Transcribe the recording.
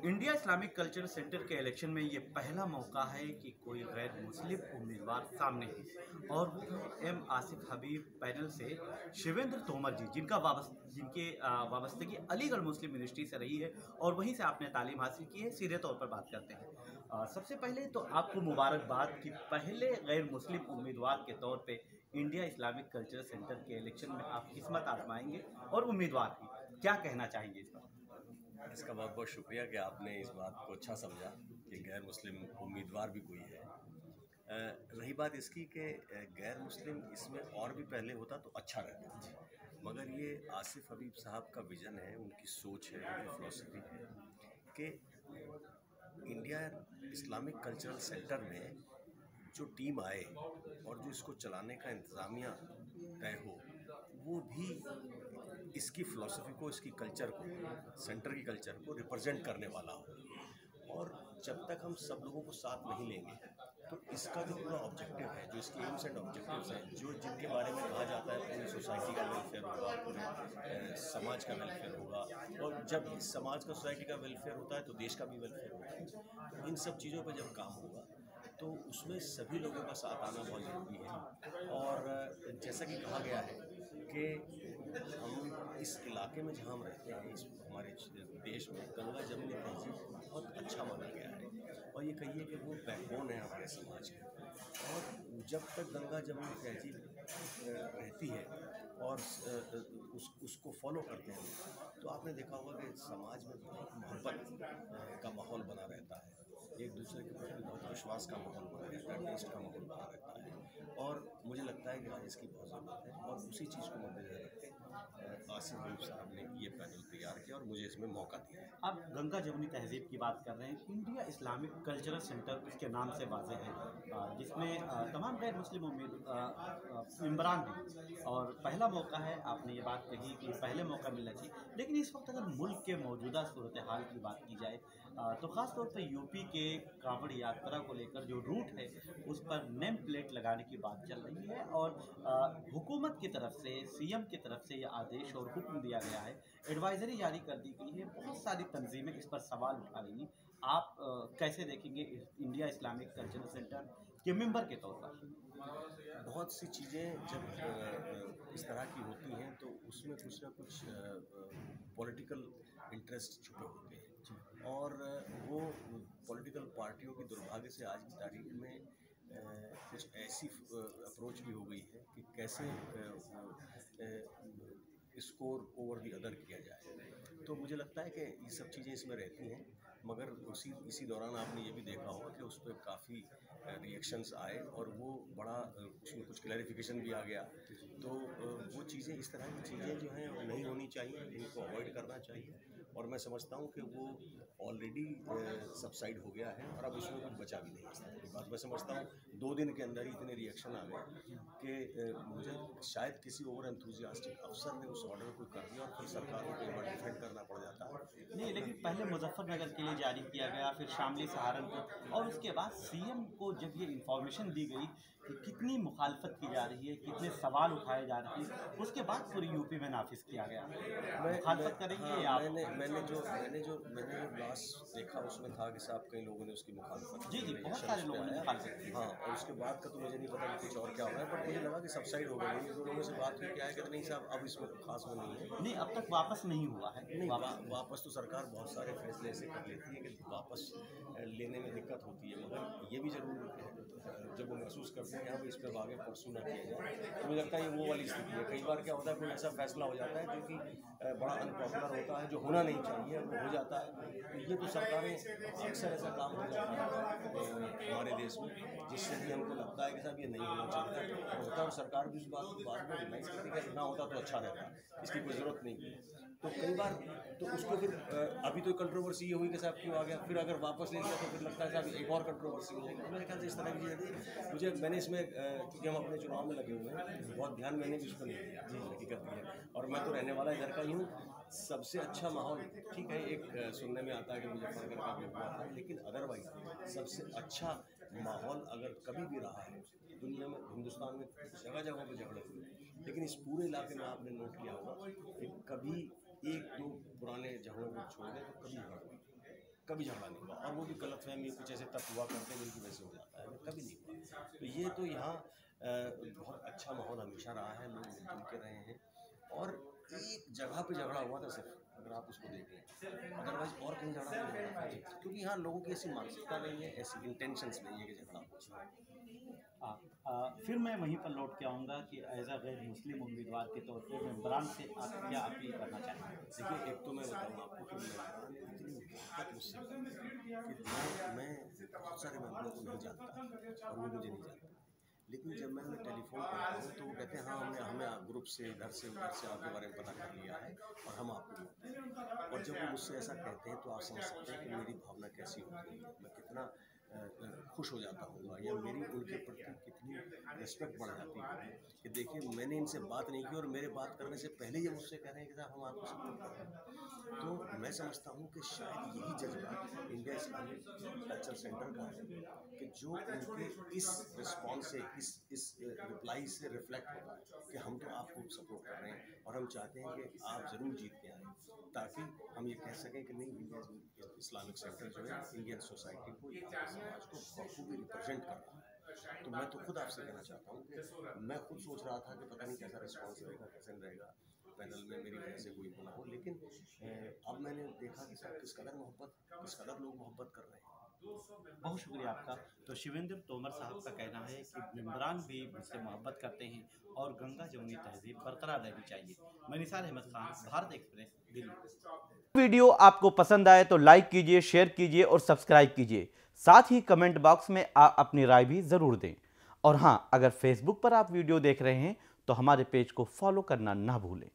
India Islamic cultural centre के election में ये पहला मौका है कि कोई गैर मुस्लिम उम्मीदवार सामने है और वो है एम आसिफ हबीब पैनल से शिवेंद्र तोमर जी जिनके वाबस्तगी अलीगढ़ मुस्लिम यूनिवर्सिटी से रही है और वहीं से आपने तालीम हासिल की है। सीधे तौर पर बात करते हैं। सबसे पहले तो आपको मुबारकबाद कि पहले गैर मुस्लिम उम्मीदवार के तौर पे इंडिया इस्लामिक कल्चरल सेंटर के इलेक्शन में आप किस्मत आजमाएंगे और उम्मीदवार की क्या कहना चाहेंगे इस पर? इसका बहुत बहुत शुक्रिया कि आपने इस बात को अच्छा समझा कि गैर मुस्लिम उम्मीदवार भी कोई है। रही बात इसकी कि गैर मुस्लिम इसमें और भी पहले होता तो अच्छा रहता, मगर ये आसिफ हबीब साहब का विज़न है, उनकी सोच है, उनकी फ़िलॉसफी है कि इंडिया इस्लामिक कल्चरल सेंटर में जो टीम आए और जो इसको चलाने का इंतज़ामिया तय हो, वो भी इसकी फ़िलॉसफी को, इसकी कल्चर को, सेंटर की कल्चर को रिप्रेजेंट करने वाला हो। और जब तक हम सब लोगों को साथ नहीं लेंगे तो इसका जो पूरा ऑब्जेक्टिव है, जो इसके एम्स एंड ऑब्जेक्टिव्स हैं, जो जिनके बारे में कहा जाता है पूरी सोसाइटी का वेलफेयर होगा, पूरे समाज का वेलफेयर होगा, और जब समाज का, सोसाइटी का वेलफेयर होता है तो देश का भी वेलफेयर होता है। तो इन सब चीज़ों पर जब काम होगा तो उसमें सभी लोगों का साथ आना बहुत ज़रूरी है। और जैसा कि कहा गया है कि हम इस इलाके में जहाँ हम रहते हैं, इस हमारे देश में गंगा जमुनी तहजीब बहुत अच्छा माना गया है और ये कहिए कि वो बैकबोन है हमारे समाज के। और जब तक गंगा जमुनी तहजीब रहती है और उसको फॉलो करते हैं तो आपने देखा होगा कि समाज में बहुत मोहब्बत का माहौल बना रहता है, एक दूसरे के प्रति बहुत विश्वास का माहौल बना रहता है, टेस्ट का माहौल बना रहता है। और मुझे लगता है कि आज इसकी बहुत ज़रूरत है और उसी चीज़ को मद्देनज़र रखते आसिफ हबीब साहब ने ये पैनल तैयार किया और मुझे इसमें मौका दिया है। आप गंगा जमुनी तहजीब की बात कर रहे हैं। इंडिया इस्लामिक कल्चरल सेंटर उसके नाम से वाज़ेह है, जिसमें तमाम गैर मुस्लिम मेम्बरान हैं और पहला मौका है। आपने ये बात कही कि पहले मौका मिलना चाहिए, लेकिन इस वक्त अगर मुल्क के मौजूदा सूरत हाल की बात की जाए तो ख़ास तौर पर यूपी के कांवड़ यात्रा को लेकर जो रूट है उस पर नेम प्लेट लगाने की बात चल रही है और हुकूमत की तरफ से, सीएम की तरफ से यह आदेश और हुक्म दिया गया है, एडवाइजरी जारी कर दी गई है। बहुत सारी तंजीमें इस पर सवाल उठा रही हैं। आप कैसे देखेंगे इंडिया इस्लामिक कल्चरल सेंटर के मेंबर के तौर पर? बहुत सी चीज़ें जब इस तरह की होती हैं तो उसमें कुछ ना कुछ पॉलिटिकल इंटरेस्ट छुपे होते हैं और वो पॉलिटिकल पार्टियों की दुर्भाग्य से आज की तारीख में कुछ ऐसी अप्रोच भी हो गई है कि कैसे स्कोर ओवर दी अदर किया जाए। तो मुझे लगता है कि ये सब चीज़ें इसमें रहती हैं, मगर इसी दौरान आपने ये भी देखा होगा कि उस पर काफ़ी रिएक्शंस आए और वो बड़ा उसमें कुछ क्लैरिफिकेशन भी आ गया। तो वो चीज़ें, इस तरह की चीज़ें जो हैं वो नहीं होनी चाहिए, इनको अवॉइड करना चाहिए और मैं समझता हूँ कि वो ऑलरेडी सबसाइड हो गया है और अब उसमें कुछ बचा भी नहीं है। इस तरह की बात मैं समझता हूँ 2 दिन के अंदर ही इतने रिएक्शन आ गए कि मुझे शायद किसी ओवर एंथुजियास्टिक अफसर ने उस ऑर्डर को कर दिया और फिर सरकार को कई बार डिफेंड करना पड़ जाता है। नहीं, लेकिन पहले मुजफ्फरनगर के लिए जारी किया गया, फिर शामली, सहारनपुर और उसके बाद सीएम को जब ये इन्फॉर्मेशन दी गई कि कितनी मुखालफत की जा रही है, कितने सवाल उठाए जा रहे हैं, उसके बाद पूरी यूपी में नाफिज किया गया। मुखालफत करेंगे हाँ, या आप? मैंने जो लास्ट देखा उसमें था कि साहब कई लोगों ने उसकी मुखालफत जी, की, जी, बहुत रिएक्शन सारे उस पे लोगों ने आया। मुखालफत की। हाँ, और उसके बाद का तो मुझे नहीं पता कि कुछ और क्या हो रहा है, बट मुझे लगा कि सबसाइड हो गई। 2 लोगों से बात हुई, क्या है कि नहीं साहब अब इसमें खास वो नहीं है। नहीं, अब तक वापस नहीं हुआ है। नहीं, वापस तो सरकार बहुत सारे फैसले ऐसे कर लेती है कि वापस लेने में दिक्कत होती है, मगर ये भी ज़रूर जब वो महसूस करते हैं कि हाँ इस पर आगे परसू ना किया जाए, तो मुझे लगता है ये वो वाली स्थिति है। कई बार क्या होता है, कोई ऐसा फैसला हो जाता है जो कि बड़ा अनपॉपुलर होता है, जो होना नहीं चाहिए, वो हो जाता है। तो ये तो सरकारें अक्सर ऐसा काम हो जाता है हमारे देश में, जिससे भी हमको लगता है कि साहब ये नहीं होना चाहिए होता, और सरकार भी उस बात को बाद में रिलाइज करती है कि ना होता तो अच्छा रहता, इसकी कोई ज़रूरत नहीं है। तो कई बार तो उसको फिर अभी तो कंट्रोवर्सी ये हुई कि साहब क्यों आ गया, फिर अगर वापस ले लिया तो फिर लगता है साहब एक और कंट्रोवर्सी हो जाएगी। तो मेरे ख्याल से इस तरह की चीज़ें मैंने इसमें क्योंकि हम अपने चुनाव में लगे हुए हैं, बहुत ध्यान मैंने भी उस पर नहीं दिया हकीकत है। और मैं तो रहने वाला इधर का ही हूँ। सबसे अच्छा माहौल, ठीक है, एक सुनने में आता है कि मुजफ्फरनगर का भी हुआ था, लेकिन अदरवाइज सबसे अच्छा माहौल अगर कभी भी रहा है दुनिया में, हिंदुस्तान में जगह जगह पर झगड़े हुए, लेकिन इस पूरे इलाके में आपने नोट किया होगा कि कभी 1-2 पुराने झगड़ों को छोड़ दें तो कभी लड़ाई हुई। कभी झगड़ा नहीं हुआ, और वो भी गलतफहमी कुछ ऐसे तत्व हुआ करते हैं जिनकी वजह से हो जाता है, कभी नहीं हुआ। तो ये तो यहाँ बहुत अच्छा माहौल हमेशा रहा है, लोग मिलजुल के रहे हैं, और एक जगह पे झगड़ा हुआ था सिर्फ, अगर आप उसको देख लें, अदरवाइज और कहीं झगड़ा नहीं हुआ था, क्योंकि यहाँ लोगों की ऐसी मानसिकता नहीं है, ऐसी इंटेंशंस नहीं है कि झगड़ा हो। फिर मैं वहीं पर लौट के आऊँगा कि एज अ गैर मुस्लिम उम्मीदवार के तौर पर इमरान से आप क्या अपील करना चाहेंगे? देखिए, एक तो मैं बताऊँ आपको कि इमरान इतनी मोहब्बत मुझसे कि मैं बहुत सारे मेंबरों को नहीं जानता और वो मुझे नहीं जानता, लेकिन जब मैं उन्हें टेलीफोन करता हूँ तो वो कहते हैं हाँ, हमें ग्रुप से इधर से उधर से आपके बारे में पता कर लिया है और हम आपको मिलते हैं। और जब वो मुझसे ऐसा कहते हैं तो आप समझ सकते हैं कि मेरी भावना कैसी होती है, मैं कितना खुश हो जाता हूँ, या मेरी उनके प्रति कितनी रिस्पेक्ट बढ़ जाती है कि देखिए, मैंने इनसे बात नहीं की और मेरे बात करने से पहले ये मुझसे कह रहे हैं कि साहब हम आपको सपोर्ट कर रहे हैं। तो मैं समझता हूँ कि शायद यही जज्बा इंडिया इस्लामिक कल्चर सेंटर का है कि जो उनके इस रिस्पॉन्स से, इस रिप्लाई से रिफ्लेक्ट होता है कि हम तो आपको सपोर्ट कर रहे हैं और हम चाहते हैं कि आप ज़रूर जीत के आएँ, ताकि हम ये कह सकें कि नहीं, इंडिया इस्लामिक सेंटर जो है इंडियन सोसाइटी को, समाज को बखूबी रिप्रेजेंट कर रहा है। तो मैं तो खुद आपसे कहना चाहता हूँ कि मैं खुद सोच रहा था कि पता नहीं कैसा रिस्पॉन्स रहेगा, कैसे रहेगा पैनल में, मेरी वजह से कोई ना हो, लेकिन अब मैंने देखा कि सर किस कदर लोग मोहब्बत कर रहे हैं। बहुत शुक्रिया आपका। तो शिवेंद्र तोमर साहब का कहना है कि इमरान भी मुझसे मोहब्बत करते हैं और गंगा जमुनी तहजीब बरकरार रहनी चाहिए। मैं निसार अहमद खान, भारत एक्सप्रेस, दिल्ली। वीडियो आपको पसंद आए तो लाइक कीजिए, शेयर कीजिए और सब्सक्राइब कीजिए। साथ ही कमेंट बॉक्स में आप अपनी राय भी ज़रूर दें। और हाँ, अगर फेसबुक पर आप वीडियो देख रहे हैं तो हमारे पेज को फॉलो करना ना भूलें।